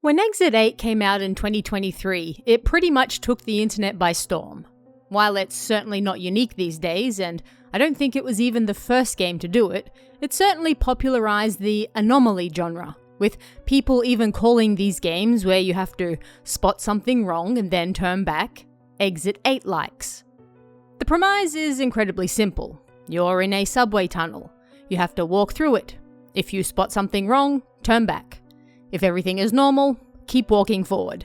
When Exit 8 came out in 2023, it pretty much took the internet by storm. While it's certainly not unique these days, and I don't think it was even the first game to do it, it certainly popularized the anomaly genre, with people even calling these games where you have to spot something wrong and then turn back, Exit 8 likes. The premise is incredibly simple. You're in a subway tunnel. You have to walk through it. If you spot something wrong, turn back. If everything is normal, keep walking forward.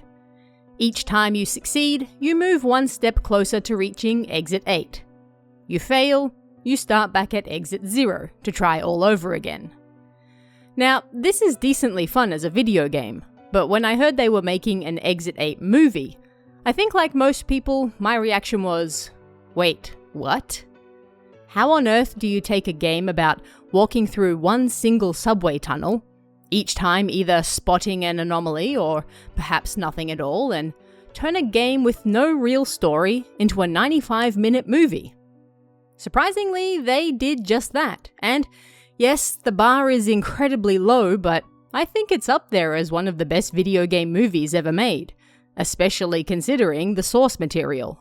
Each time you succeed, you move one step closer to reaching Exit 8. You fail, you start back at Exit 0 to try all over again. Now, this is decently fun as a video game, but when I heard they were making an Exit 8 movie, I think like most people, my reaction was, wait, what? How on earth do you take a game about walking through one single subway tunnel, each time either spotting an anomaly or perhaps nothing at all, and turn a game with no real story into a 95-minute movie? Surprisingly, they did just that, and yes, the bar is incredibly low, but I think it's up there as one of the best video game movies ever made, especially considering the source material.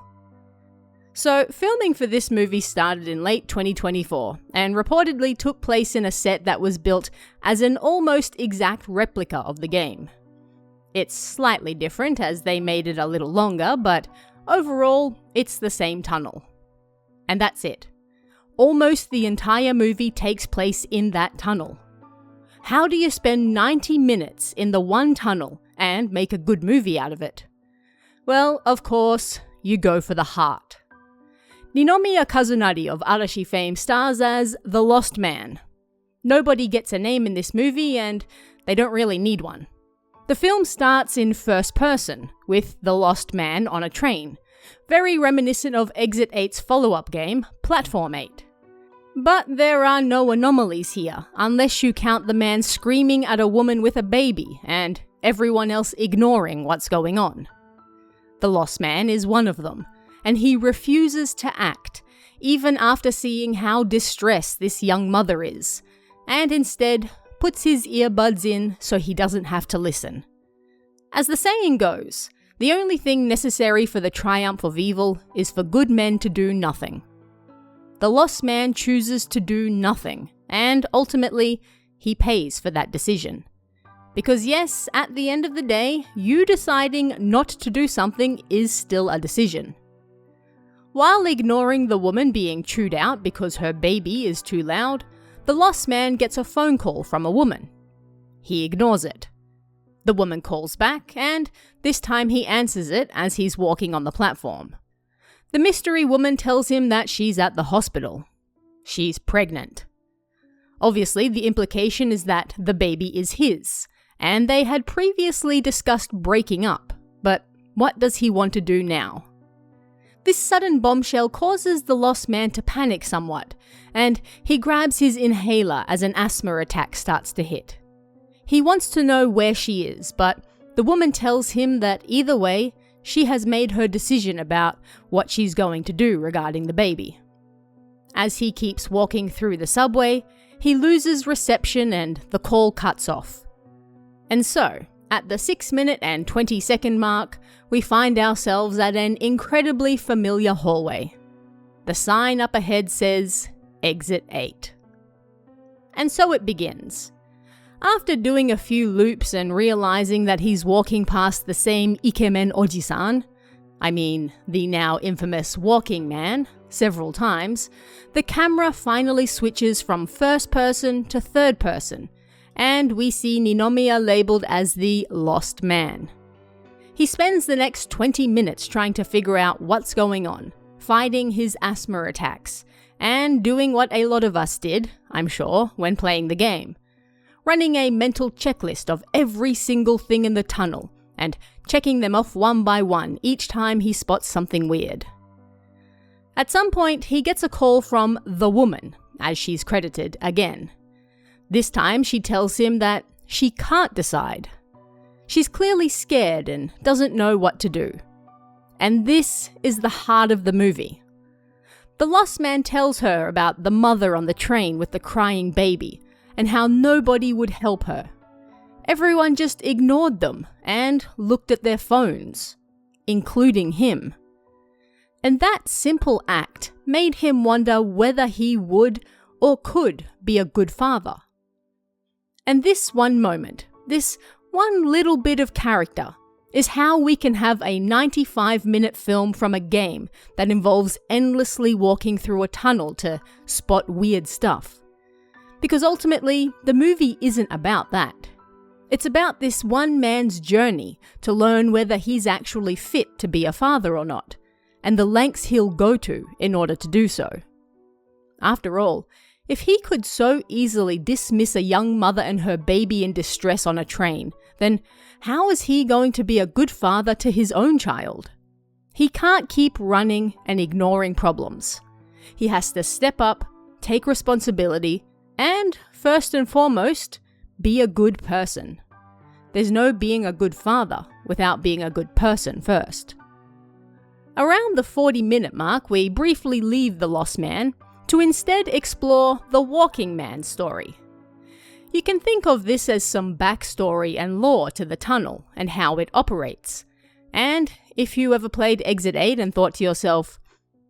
So, filming for this movie started in late 2024, and reportedly took place in a set that was built as an almost exact replica of the game. It's slightly different as they made it a little longer, but overall, it's the same tunnel. And that's it. Almost the entire movie takes place in that tunnel. How do you spend 90 minutes in the one tunnel and make a good movie out of it? Well, of course, you go for the heart. Ninomiya Kazunari of Arashi fame stars as the Lost Man. Nobody gets a name in this movie, and they don't really need one. The film starts in first person, with the Lost Man on a train, very reminiscent of Exit 8's follow-up game, Platform 8. But there are no anomalies here, unless you count the man screaming at a woman with a baby, and everyone else ignoring what's going on. The Lost Man is one of them, and he refuses to act, even after seeing how distressed this young mother is, and instead puts his earbuds in so he doesn't have to listen. As the saying goes, the only thing necessary for the triumph of evil is for good men to do nothing. The Lost Man chooses to do nothing, and ultimately, he pays for that decision. Because yes, at the end of the day, you deciding not to do something is still a decision. While ignoring the woman being chewed out because her baby is too loud, the Lost Man gets a phone call from a woman. He ignores it. The woman calls back, and this time he answers it as he's walking on the platform. The mystery woman tells him that she's at the hospital. She's pregnant. Obviously, the implication is that the baby is his, and they had previously discussed breaking up, but what does he want to do now? This sudden bombshell causes the Lost Man to panic somewhat, and he grabs his inhaler as an asthma attack starts to hit. He wants to know where she is, but the woman tells him that either way, she has made her decision about what she's going to do regarding the baby. As he keeps walking through the subway, he loses reception and the call cuts off. And so, at the 6-minute and 20-second mark, we find ourselves at an incredibly familiar hallway. The sign up ahead says, Exit 8. And so it begins. After doing a few loops and realizing that he's walking past the same Ikemen Oji-san, I mean, the now infamous walking man, several times, the camera finally switches from first person to third person, and we see Ninomiya labeled as the Lost Man. He spends the next 20 minutes trying to figure out what's going on, fighting his asthma attacks, and doing what a lot of us did, I'm sure, when playing the game. Running a mental checklist of every single thing in the tunnel, and checking them off one by one each time he spots something weird. At some point, he gets a call from the woman, as she's credited again. This time, she tells him that she can't decide. She's clearly scared and doesn't know what to do. And this is the heart of the movie. The Lost Man tells her about the mother on the train with the crying baby, and how nobody would help her. everyone just ignored them and looked at their phones, including him. And that simple act made him wonder whether he would or could be a good father. And this one moment, this one little bit of character, is how we can have a 95-minute film from a game that involves endlessly walking through a tunnel to spot weird stuff. Because ultimately, the movie isn't about that. It's about this one man's journey to learn whether he's actually fit to be a father or not, and the lengths he'll go to in order to do so. After all, if he could so easily dismiss a young mother and her baby in distress on a train, then how is he going to be a good father to his own child? He can't keep running and ignoring problems. He has to step up, take responsibility, and, first and foremost, be a good person. There's no being a good father without being a good person first. Around the 40-minute mark, we briefly leave the lost man to instead explore the walking man's story. You can think of this as some backstory and lore to the tunnel and how it operates. And if you ever played Exit 8 and thought to yourself,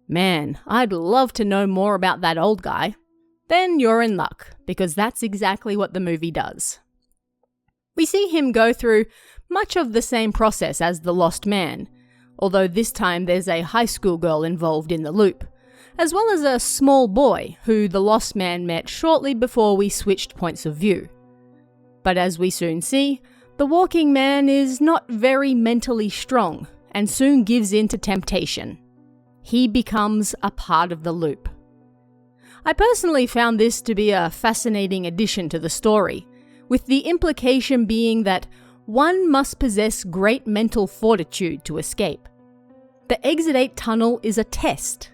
man, I'd love to know more about that old guy, then you're in luck, because that's exactly what the movie does. We see him go through much of the same process as the lost man, although this time there's a high school girl involved in the loop, as well as a small boy who the lost man met shortly before we switched points of view. But as we soon see, the walking man is not very mentally strong and soon gives in to temptation. He becomes a part of the loop. I personally found this to be a fascinating addition to the story, with the implication being that one must possess great mental fortitude to escape. The Exit 8 tunnel is a test.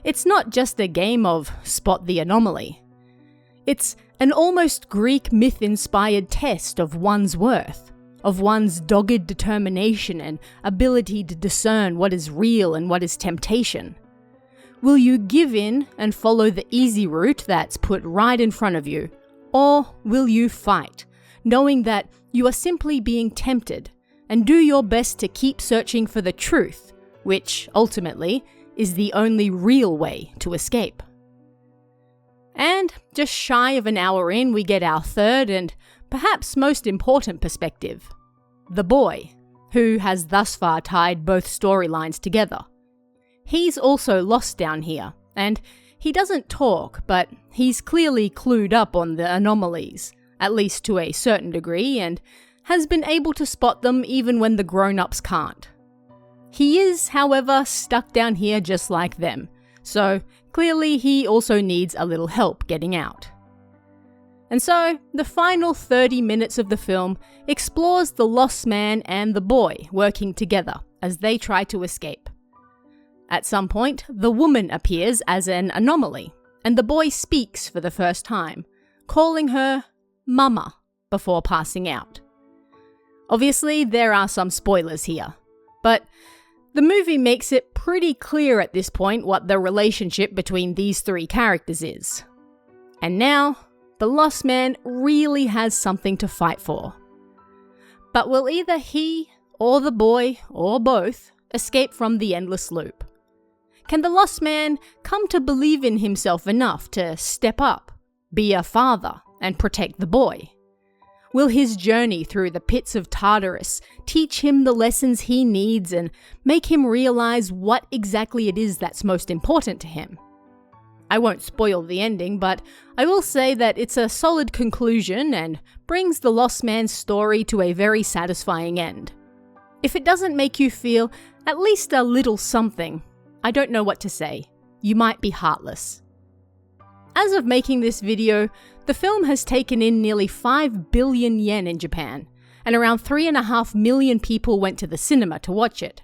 It's not just a game of spot the anomaly. It's an almost Greek myth-inspired test of one's worth, of one's dogged determination and ability to discern what is real and what is temptation. Will you give in and follow the easy route that's put right in front of you, or will you fight, knowing that you are simply being tempted, and do your best to keep searching for the truth, which, ultimately, is the only real way to escape? And just shy of an hour in, we get our third and perhaps most important perspective. The boy, who has thus far tied both storylines together. He's also lost down here, and he doesn't talk, but he's clearly clued up on the anomalies, at least to a certain degree, and has been able to spot them even when the grown-ups can't. He is, however, stuck down here just like them, so clearly he also needs a little help getting out. And so, the final 30 minutes of the film explores the lost man and the boy working together as they try to escape. At some point, the woman appears as an anomaly, and the boy speaks for the first time, calling her Mama before passing out. Obviously, there are some spoilers here, but the movie makes it pretty clear at this point what the relationship between these three characters is. And now, the lost man really has something to fight for. But will either he, or the boy, or both, escape from the endless loop? Can the lost man come to believe in himself enough to step up, be a father, and protect the boy? Will his journey through the pits of Tartarus teach him the lessons he needs and make him realize what exactly it is that's most important to him? I won't spoil the ending, but I will say that it's a solid conclusion and brings the lost man's story to a very satisfying end. If it doesn't make you feel at least a little something, I don't know what to say. You might be heartless. As of making this video, the film has taken in nearly 5 billion yen in Japan, and around 3.5 million people went to the cinema to watch it.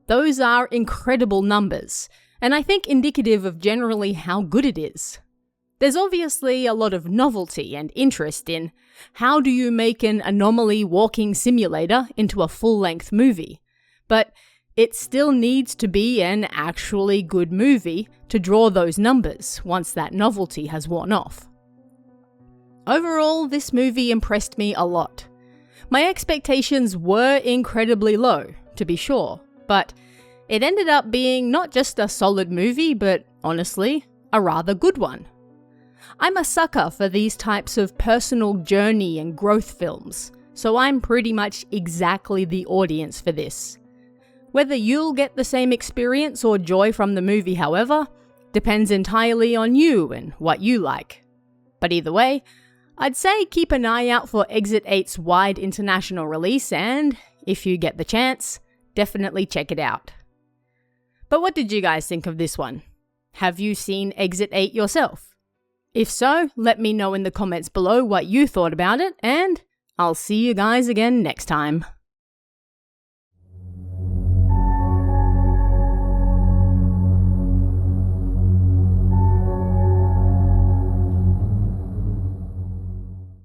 Those are incredible numbers, and I think indicative of generally how good it is. There's obviously a lot of novelty and interest in how do you make an anomaly walking simulator into a full-length movie, but it still needs to be an actually good movie to draw those numbers once that novelty has worn off. Overall, this movie impressed me a lot. My expectations were incredibly low, to be sure, but it ended up being not just a solid movie, but honestly, a rather good one. I'm a sucker for these types of personal journey and growth films, so I'm pretty much exactly the audience for this. Whether you'll get the same experience or joy from the movie, however, depends entirely on you and what you like. But either way, I'd say keep an eye out for Exit 8's wide international release and, if you get the chance, definitely check it out. But what did you guys think of this one? Have you seen Exit 8 yourself? If so, let me know in the comments below what you thought about it, and I'll see you guys again next time.